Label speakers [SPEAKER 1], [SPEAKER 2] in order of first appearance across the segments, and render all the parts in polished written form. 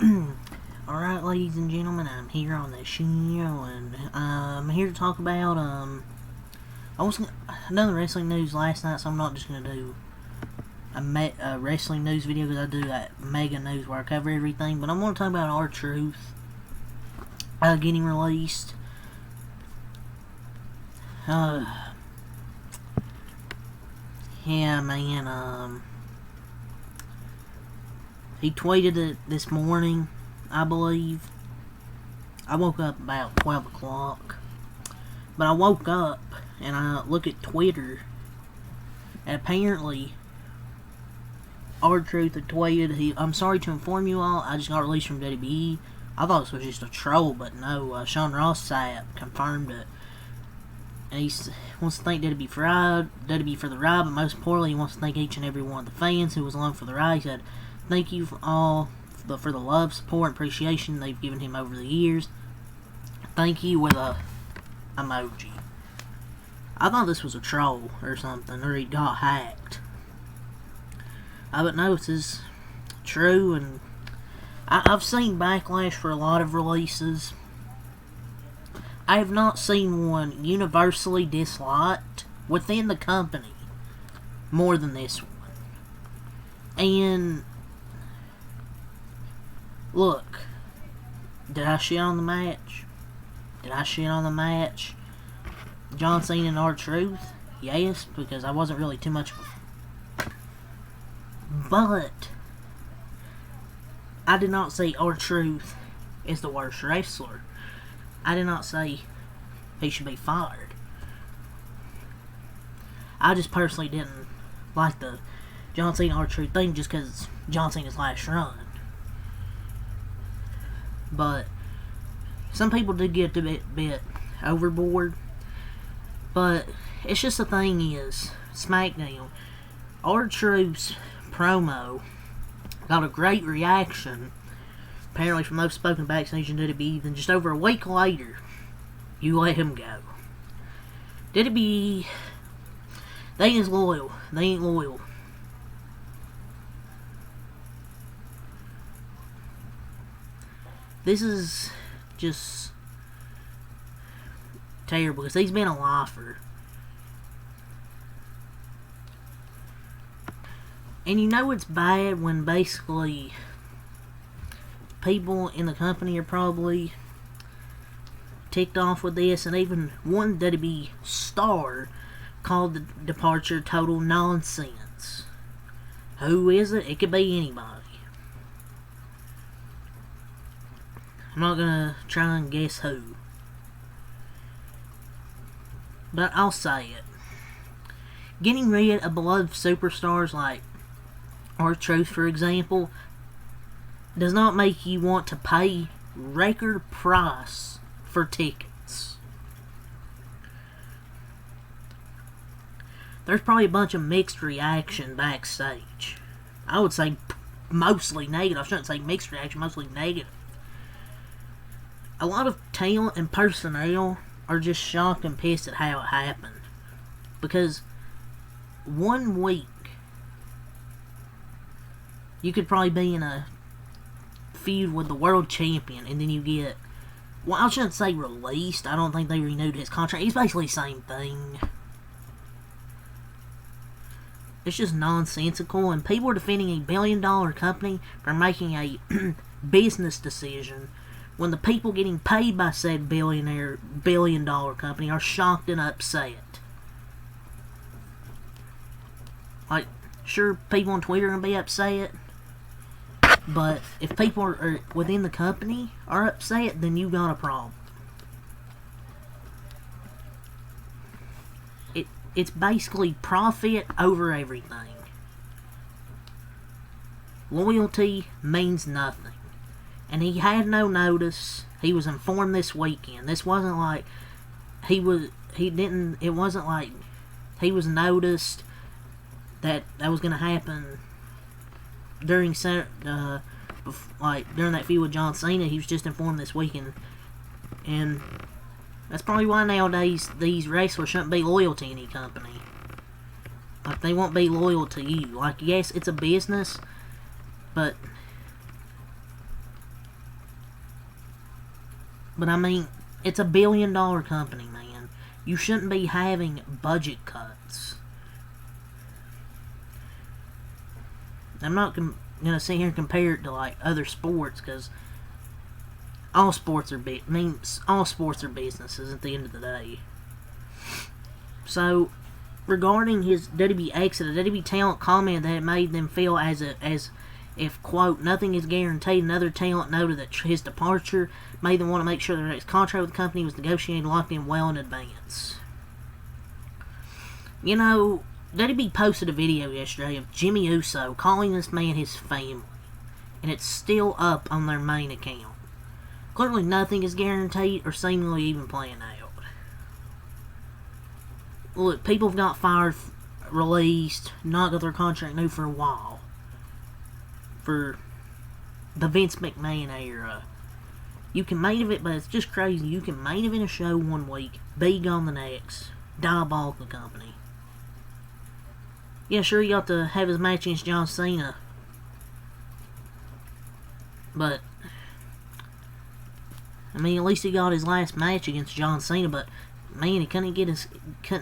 [SPEAKER 1] Alright, ladies and gentlemen, I'm here on the show, and I'm here to talk about, I done the wrestling news last night, so I'm not just gonna do a wrestling news video, because I do that mega news where I cover everything, but I'm gonna talk about R-Truth, getting released. Yeah, man, he tweeted it this morning, I believe. I woke up about 12 o'clock. But I woke up and I look at Twitter, and apparently R-Truth had tweeted, I'm sorry to inform you all, I just got released from WWE. I thought this was just a troll, but no, Sean Ross Sapp confirmed it. And he wants to thank WWE for the ride, but most importantly, he wants to thank each and every one of the fans who was along for the ride. He said, thank you for all for the love, support, and appreciation they've given him over the years. Thank you with a emoji. I thought this was a troll or something, or he got hacked. But no, this is true, and I've seen backlash for a lot of releases. I have not seen one universally disliked within the company more than this one. And look, did I shit on the match? John Cena and R-Truth? Yes, because I wasn't really too much of a... But I did not say R-Truth is the worst wrestler. I did not say he should be fired. I just personally didn't like the John Cena R-Truth thing just because it's John Cena's last run. But some people did get a bit overboard. But it's just the thing is, SmackDown, R-Truth's promo got a great reaction, apparently from those spoken backstage in WWE. Then just over a week later, you let him go. WWE, they ain't as loyal. They ain't loyal. This is just terrible, because he's been a lifer. And you know it's bad when basically people in the company are probably ticked off with this, and even one WWE star called the departure total nonsense. Who is it? It could be anybody. I'm not gonna try and guess who. But I'll say it. Getting rid of beloved superstars like R-Truth, for example, does not make you want to pay record price for tickets. There's probably a bunch of mixed reaction backstage. I would say mostly negative. I shouldn't say mixed reaction, mostly negative. A lot of talent and personnel are just shocked and pissed at how it happened. Because 1 week, you could probably be in a feud with the world champion, and then you get, well, I shouldn't say released. I don't think they renewed his contract. It's basically the same thing. It's just nonsensical, and people are defending a billion-dollar company for making a business decision when the people getting paid by said billion-dollar company are shocked and upset. Like, sure, people on Twitter are going to be upset, but if people are within the company are upset, then you got a problem. It's basically profit over everything. Loyalty means nothing. And he had no notice. He was informed this weekend. This wasn't like it wasn't like he was noticed that was going to happen during that feud with John Cena. He was just informed this weekend. And that's probably why nowadays these wrestlers shouldn't be loyal to any company. Like, they won't be loyal to you. Like, yes, it's a business, but But I mean, it's $1 billion company, man. You shouldn't be having budget cuts. I'm not gonna sit here and compare it to like other sports, because all sports are all sports are businesses at the end of the day. So, regarding his WWE exit, a WWE talent commented that it made them feel as if, quote, nothing is guaranteed. Another talent noted that his departure made them want to make sure their next contract with the company was negotiated and locked in well in advance. You know, WWE posted a video yesterday of Jimmy Uso calling this man his family, and it's still up on their main account. Clearly nothing is guaranteed or seemingly even playing out. Look, people have got fired, released, not got their contract new for a while. For the Vince McMahon era. You can main event, but it's just crazy. You can main event a show one week, be gone the next, diabolical company. Yeah, sure, he got to have his match against John Cena. But, I mean, at least he got his last match against John Cena, but, man, he couldn't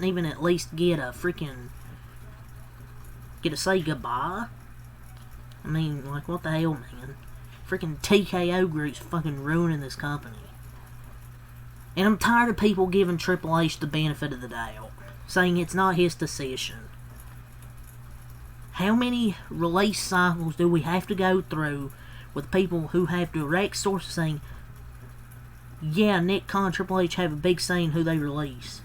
[SPEAKER 1] even at least get a say goodbye. I mean, like, what the hell, man? Freaking TKO group's fucking ruining this company. And I'm tired of people giving Triple H the benefit of the doubt, saying it's not his decision. How many release cycles do we have to go through with people who have direct sources saying, yeah, Nick Khan and Triple H have a big say in who they release,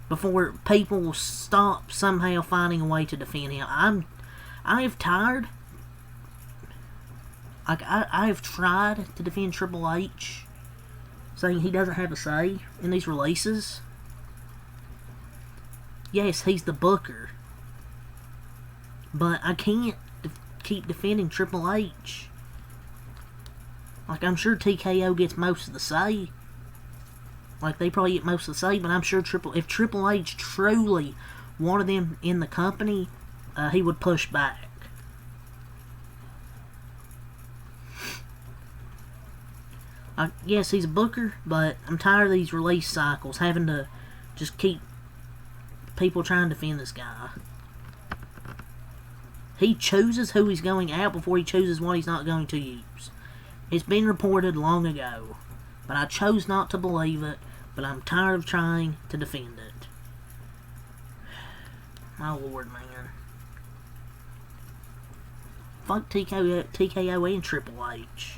[SPEAKER 1] before people will stop somehow finding a way to defend him? I have tired. Like, I have tried to defend Triple H, saying he doesn't have a say in these releases. Yes, he's the booker, but I can't keep defending Triple H. Like, I'm sure TKO gets most of the say. Like, they probably get most of the say, but I'm sure if Triple H truly wanted them in the company, he would push back. Yes, he's a booker, but I'm tired of these release cycles, having to just keep people trying to defend this guy. He chooses who he's going out before he chooses what he's not going to use. It's been reported long ago, but I chose not to believe it, but I'm tired of trying to defend it. My lord, man. Fuck TKO and Triple H.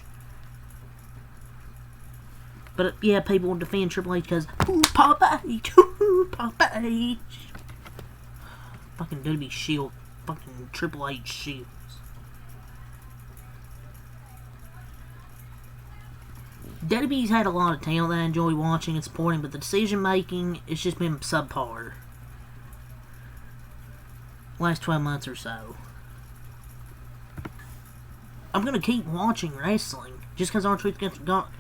[SPEAKER 1] But, yeah, people will defend Triple H because, ooh, Papa H, ooh, Papa H. Fucking WWE Shield, fucking Triple H shields. WWE's had a lot of talent that I enjoy watching and supporting, but the decision making, it's just been subpar. Last 12 months or so. I'm gonna keep watching wrestling. Just because R-Truth got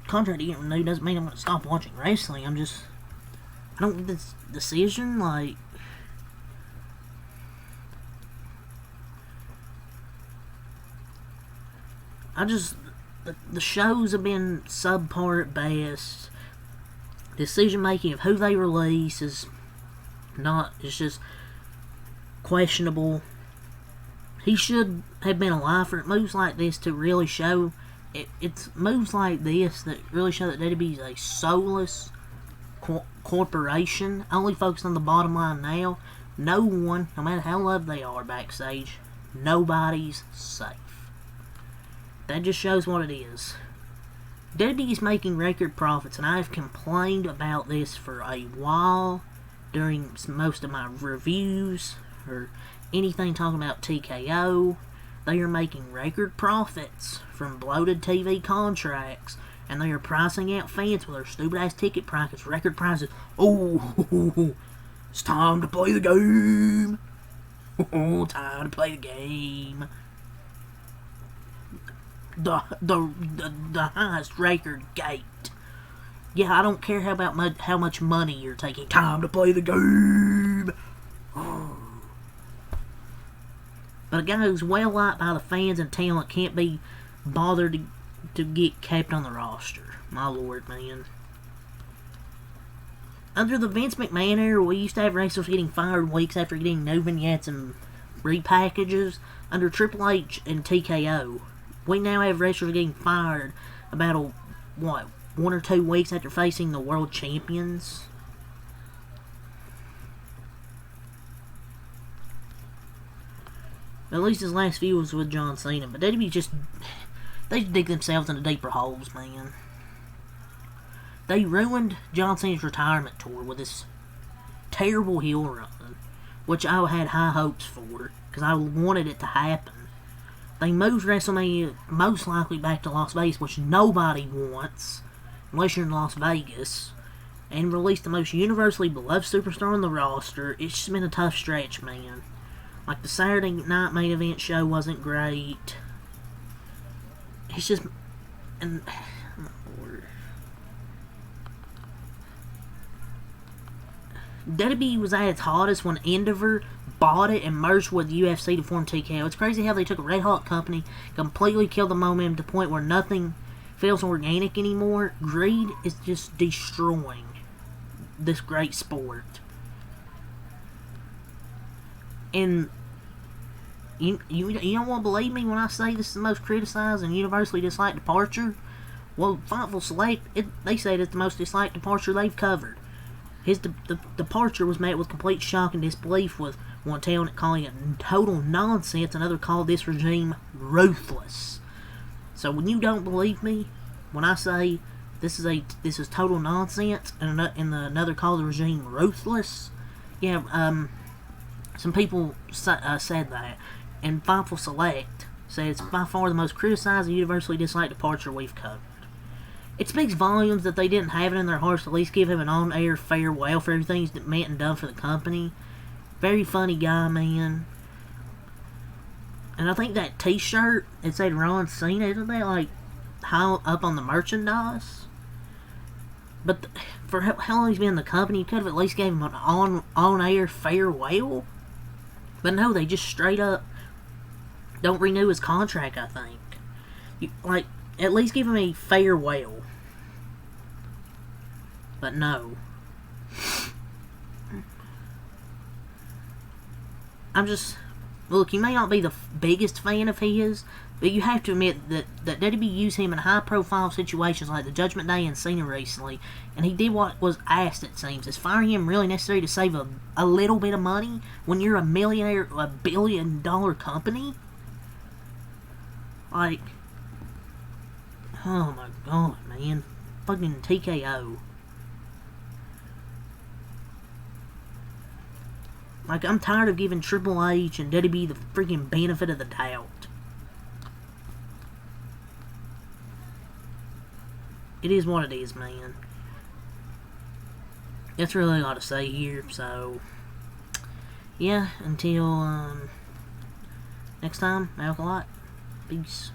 [SPEAKER 1] contract to get renewed doesn't mean I'm gonna stop watching wrestling. I don't get this decision, like, the shows have been subpar at best. Decision making of who they release is it's just questionable. He should have been alive for moves like this to really show. It's moves like this that really show that WWE is a soulless corporation, only focused on the bottom line now. No one, no matter how loved they are backstage, nobody's safe. That just shows what it is. WWE is making record profits, and I have complained about this for a while during most of my reviews or anything talking about TKO. They are making record profits from bloated TV contracts, and they are pricing out fans with their stupid-ass ticket prices, record prices. Oh, it's time to play the game. Oh, time to play the game. The highest record gate. Yeah, I don't care how much money you're taking. Time to play the game. Oh. But a guy who's well liked by the fans and talent can't be bothered to get kept on the roster. My lord, man. Under the Vince McMahon era, we used to have wrestlers getting fired weeks after getting no vignettes and repackages. Under Triple H and TKO, we now have wrestlers getting fired about 1 or 2 weeks after facing the world champions. At least his last few was with John Cena, but they dig themselves into deeper holes, man. They ruined John Cena's retirement tour with this terrible heel run, which I had high hopes for, because I wanted it to happen. They moved WrestleMania most likely back to Las Vegas, which nobody wants, unless you're in Las Vegas, and released the most universally beloved superstar on the roster. It's just been a tough stretch, man. Like, the Saturday night main event show wasn't great. It's just... And... WWE was at its hottest when Endeavor bought it and merged with UFC to form TKO. It's crazy how they took a red hot company, completely killed the momentum to the point where nothing feels organic anymore. Greed is just destroying this great sport. And you don't want to believe me when I say this is the most criticized and universally disliked departure? Well, Fightful Select, they say it's the most disliked departure they've covered. His departure was met with complete shock and disbelief, with one calling it total nonsense, another called this regime ruthless. So when you don't believe me, when I say this is total nonsense, and another called the regime ruthless, yeah, some people said that, and Fightful Select said it's by far the most criticized and universally disliked departure we've covered. It speaks volumes that they didn't have it in their hearts to at least give him an on-air farewell for everything he's meant and done for the company. Very funny guy, man. And I think that t-shirt, it said Ron Cena, isn't that like high up on the merchandise? But for how long he's been in the company, you could have at least gave him an on-air farewell. But no, they just straight up don't renew his contract, I think. At least give him a farewell. But no. Look, you may not be the biggest fan of his, but you have to admit that WWE used him in high-profile situations like the Judgment Day and Cena recently, and he did what was asked, it seems. Is firing him really necessary to save a little bit of money when you're a $1 billion company? Like, oh my god, man. Fucking TKO. Like, I'm tired of giving Triple H and WWE the freaking benefit of the doubt. It is what it is, man. That's really all to say here, so... Yeah, until, next time, Alkalite. Peace.